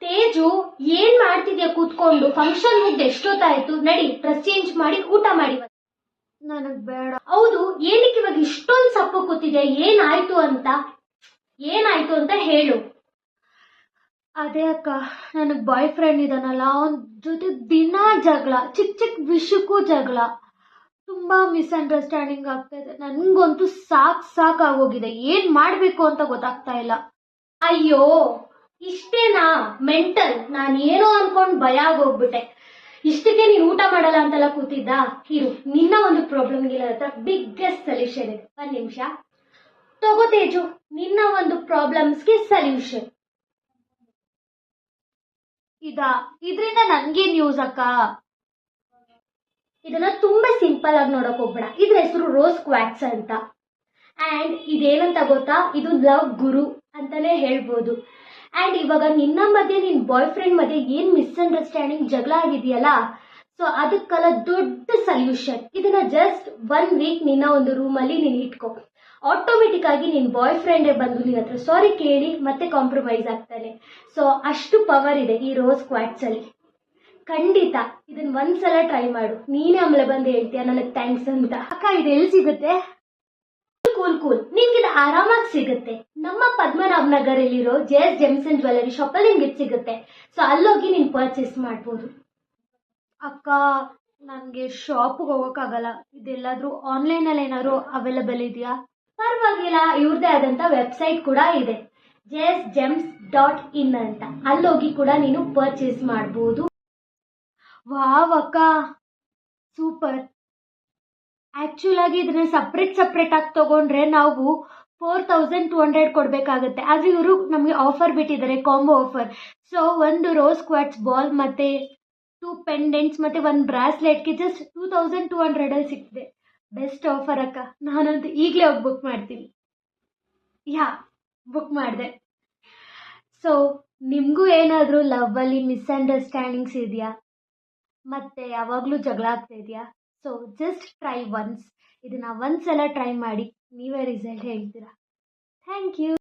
ತೇಜು, ಏನ್ ಮಾಡ್ತಿದ್ಯಾ ಕೂತ್ಕೊಂಡು? ಫಂಕ್ಷನ್ ಮುಗ್ದು ಎಷ್ಟೊತ್ತಾಯ್ತು? ನಡಿ, ಡ್ರೆಸ್ ಚೇಂಜ್ ಮಾಡಿ ಊಟ ಮಾಡಿ. ನನಗ್ ಬೇಡ. ಹೌದು, ಏನಕ್ಕೆ ಇವಾಗ ಇಷ್ಟೊಂದು ಸಪ್ಪು ಕೂತಿದ್ಯಾ? ಏನಾಯ್ತು ಅಂತ ಹೇಳು. ಅದೇ ಅಕ್ಕ, ನನಗ್ ಬಾಯ್ ಫ್ರೆಂಡ್ ಇದಾನಲ್ಲ, ಅವನ್ ಜೊತೆ ದಿನಾ ಜಗಳ, ಚಿಕ್ಕ ಚಿಕ್ಕ ವಿಷಯಕ್ಕೂ ಜಗಳ. ತುಂಬಾ ಮಿಸ್ಅಂಡರ್ಸ್ಟ್ಯಾಂಡಿಂಗ್ ಆಗ್ತಾ ಇದೆ. ನನ್ಗಂತೂ ಸಾಕಾಗೋಗಿದೆ. ಏನ್ ಮಾಡ್ಬೇಕು ಅಂತ ಗೊತ್ತಾಗ್ತಾ ಇಲ್ಲ. ಅಯ್ಯೋ, ಇಷ್ಟೇನಾ ಮೆಂಟಲ್? ನಾನೇನೋ ಅನ್ಕೊಂಡ್ ಭಯ ಆಗೋಗ್ಬಿಟ್ಟೆ. ಇಷ್ಟಕ್ಕೆ ನೀನ್ ಊಟ ಮಾಡಲ್ಲ ಅಂತೆಲ್ಲ ಕೂತಿದ್ದ? ಇರು, ನಿನ್ನ ಒಂದು ಪ್ರಾಬ್ಲಮ್ಗೆ ಬಿಗ್ಗೆಸ್ಟ್ ಸೊಲ್ಯೂಷನ್ ಇದೆ. ಒಂದ್ ನಿಮಿಷ ತಗೋ ತೇಜು, ನಿನ್ನ ಒಂದು ಪ್ರಾಬ್ಲಮ್ಸ್ಗೆ ಸೊಲ್ಯೂಷನ್. ಇದ್ರಿಂದ ನನ್ಗೇನ್ ಯೂಸ್ ಅಕ್ಕ? ಇದನ್ನ ತುಂಬಾ ಸಿಂಪಲ್ ಆಗಿ ನೋಡಕ್ ಹೋಗ್ಬೇಡ. ಇದ್ರ ಹೆಸರು ರೋಸ್ ಕ್ವಾಟ್ಸ್ ಅಂತ. ಅಂಡ್ ಇದೇನಂತ ಗೊತ್ತಾ? ಇದು ಲವ್ ಗುರು ಅಂತಾನೆ ಹೇಳ್ಬೋದು. ಅಂಡ್ ಇವಾಗ ನಿನ್ನ ಮಧ್ಯೆ ನಿನ್ ಬಾಯ್ ಫ್ರೆಂಡ್ ಮಧ್ಯೆ ಏನ್ ಮಿಸ್ಅಂಡರ್ಸ್ಟ್ಯಾಂಡಿಂಗ್ ಜಗಳ ಆಗಿದೆಯಲ್ಲ, ಸೊ ಅದಕ್ಕೆಲ್ಲ ದೊಡ್ಡ ಸೊಲ್ಯೂಷನ್. ಇದನ್ನ ಜಸ್ಟ್ 1 ವೀಕ್ ನಿನ್ನ ಒಂದು ರೂಮ್ ಅಲ್ಲಿ ನೀನ್ ಇಟ್ಕೋ. ಆಟೋಮೆಟಿಕ್ ಆಗಿ ನಿನ್ ಬಾಯ್ ಫ್ರೆಂಡೇ ಬಂದು ನಿನ್ನ ಹತ್ರ ಸಾರಿ ಕೇಳಿ ಮತ್ತೆ ಕಾಂಪ್ರಮೈಸ್ ಆಗ್ತಾನೆ. ಸೊ ಅಷ್ಟು ಪವರ್ ಇದೆ ಈ ರೋಸ್ ಕ್ವಾಟ್ಸ್ ಅಲ್ಲಿ. ಖಂಡಿತ ಇದನ್ನ ಒಂದ್ಸಲ ಟ್ರೈ ಮಾಡು. ನೀನೇ ಆಮೇಲೆ ಬಂದು ಹೇಳ್ತೀಯ ನನಗೆ ಥ್ಯಾಂಕ್ಸ್ ಅಂತ. ಅಕ್ಕ, ಇದು ಎಲ್ಲಿ ಸಿಗುತ್ತೆ? ಕೂಲ್, ನಿಮ್ಗೆ ಇದು ಆರಾಮಾಗಿ ಸಿಗುತ್ತೆ. ನಮ್ಮ ಪದ್ಮನಾಭ ನಗರಲ್ಲಿರೋ JS gems and jewellery shop ಅಲ್ಲಿ ನಿಮ್ಗೆ ಸಿಗುತ್ತೆ. ಸೊ ಅಲ್ಲೋಗಿ ನೀನ್ ಪರ್ಚೇಸ್ ಮಾಡ್ಬೋದು. ಅಕ್ಕ, ನನ್ಗೆ ಶಾಪ್ಗೆ ಹೋಗಕ್ಕಾಗಲ್ಲ. ಇದೆಲ್ಲಾದ್ರೂ ಆನ್ಲೈನ್ ಅಲ್ಲಿ ಏನಾದ್ರು ಅವೈಲಬಲ್ ಇದೆಯಾ? ಪರವಾಗಿಲ್ಲ, ಇವ್ರದೇ ಆದಂತ ವೆಬ್ಸೈಟ್ ಕೂಡ ಇದೆ, JSGems.in ಅಂತ. ಅಲ್ಲೋಗಿ ಕೂಡ ನೀನು ಪರ್ಚೇಸ್ ಮಾಡ್ಬೋದು. ವಾವ್ ಅಕ್ಕ, ಸೂಪರ್. ಆಕ್ಚುಲ್ ಆಗಿ ಇದನ್ನ ಸಪ್ರೇಟ್ ಆಗಿ ತಗೊಂಡ್ರೆ ನಾವು 4200 ಕೊಡ್ಬೇಕಾಗತ್ತೆ. ಆದ್ರೆ ಇವರು ನಮಗೆ ಆಫರ್ ಬಿಟ್ಟಿದ್ದಾರೆ, ಕಾಂಬೋ ಆಫರ್. ಸೊ ಒಂದು ರೋಸ್ ಕ್ವಾಟ್ಸ್ ಬಾಲ್ ಮತ್ತೆ 2 ಪೆಂಡೆಂಟ್ಸ್ ಮತ್ತೆ 1 ಬ್ರಾಸ್ಲೆಟ್ಗೆ ಜಸ್ಟ್ 2200 ಅಲ್ಲಿ ಸಿಕ್ತಿದೆ. ಬೆಸ್ಟ್ ಆಫರ್ ಅಕ್ಕ. ನಾನಂತೂ ಈಗಲೇ ಹೋಗಿ ಬುಕ್ ಮಾಡ್ತೀನಿ. ಬುಕ್ ಮಾಡಿದೆ. ಸೊ ನಿಮಗೂ ಏನಾದರೂ ಲವ್ ಅಲ್ಲಿ ಮಿಸ್ಅಂಡರ್ಸ್ಟ್ಯಾಂಡಿಂಗ್ಸ್ ಇದೆಯಾ? ಮತ್ತೆ ಯಾವಾಗಲೂ ಜಗಳ ಆಗ್ತಾ ಇದೆಯಾ? So just try once. ಇದನ್ನ ಒಂದ್ಸಲ ಟ್ರೈ ಮಾಡಿ, ನೀವೇ ರಿಸಲ್ಟ್ ಹೇಳ್ತೀರಾ. Thank you.